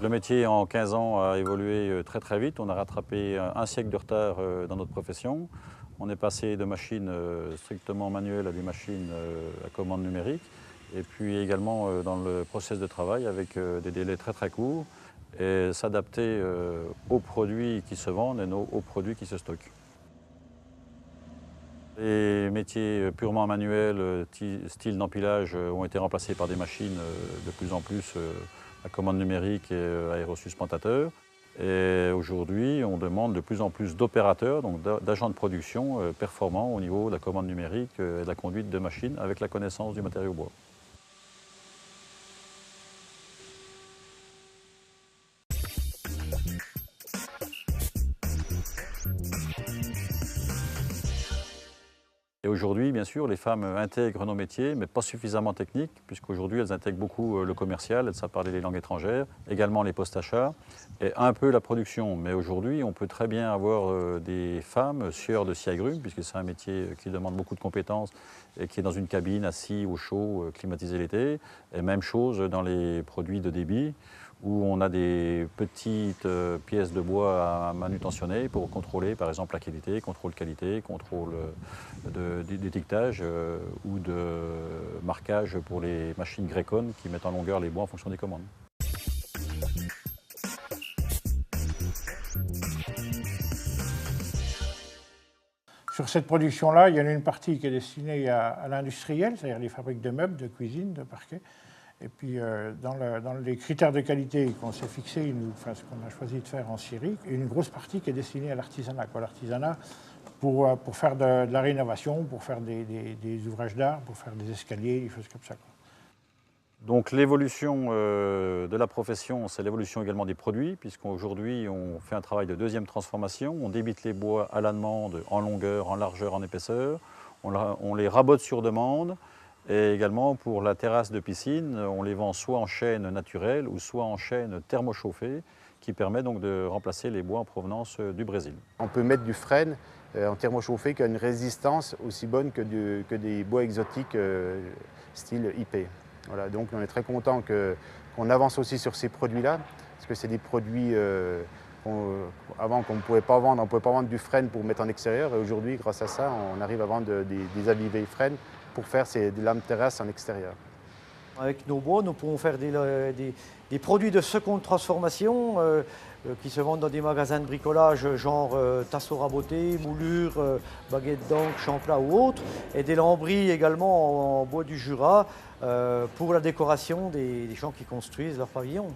Le métier en 15 ans a évolué très très vite. On a rattrapé un siècle de retard dans notre profession. On est passé de machines strictement manuelles à des machines à commande numérique. Et puis également dans le process de travail avec des délais très très courts et s'adapter aux produits qui se vendent et aux produits qui se stockent. Les métiers purement manuels, style d'empilage, ont été remplacés par des machines de plus en plus à commande numérique et aérosuspentateurs. Et aujourd'hui, on demande de plus en plus d'opérateurs, donc d'agents de production performants au niveau de la commande numérique et de la conduite de machines avec la connaissance du matériau bois. Et aujourd'hui, bien sûr, les femmes intègrent nos métiers, mais pas suffisamment techniques, puisqu'aujourd'hui, elles intègrent beaucoup le commercial, elles savent parler les langues étrangères, également les postes achats, et un peu la production. Mais aujourd'hui, on peut très bien avoir des femmes scieurs de scie agrumes, puisque c'est un métier qui demande beaucoup de compétences et qui est dans une cabine, assis au chaud, climatisé l'été. Et même chose dans les produits de débit, où on a des petites pièces de bois à manutentionner pour contrôler par exemple la qualité, contrôle qualité, contrôle d'étiquetage ou de marquage pour les machines Grecon qui mettent en longueur les bois en fonction des commandes. Sur cette production-là, il y en a une partie qui est destinée à l'industriel, c'est-à-dire les fabriques de meubles, de cuisine, de parquet. Et puis dans les critères de qualité qu'on s'est fixés, ce qu'on a choisi de faire en Syrie, une grosse partie qui est destinée à l'artisanat. L'artisanat pour faire de la rénovation, pour faire des ouvrages d'art, pour faire des escaliers, des choses comme ça. Donc l'évolution de la profession, c'est l'évolution également des produits, puisqu'aujourd'hui on fait un travail de deuxième transformation. On débite les bois à la demande, en longueur, en largeur, en épaisseur. On les rabote sur demande. Et également pour la terrasse de piscine, on les vend soit en chaîne naturelle ou soit en chaîne thermochauffée, qui permet donc de remplacer les bois en provenance du Brésil. On peut mettre du frêne en thermochauffé qui a une résistance aussi bonne que des bois exotiques style IP. Voilà, donc on est très content qu'on avance aussi sur ces produits-là, parce que c'est des produits avant qu'on ne pouvait pas vendre. On ne pouvait pas vendre du frêne pour mettre en extérieur, et aujourd'hui, grâce à ça, on arrive à vendre des avivés frêne pour faire des lames terrasses en extérieur. Avec nos bois, nous pouvons faire des produits de seconde transformation qui se vendent dans des magasins de bricolage genre tasseau raboté, moulure, baguette d'encre, champlat ou autres, et des lambris également en bois du Jura pour la décoration des gens qui construisent leurs pavillons.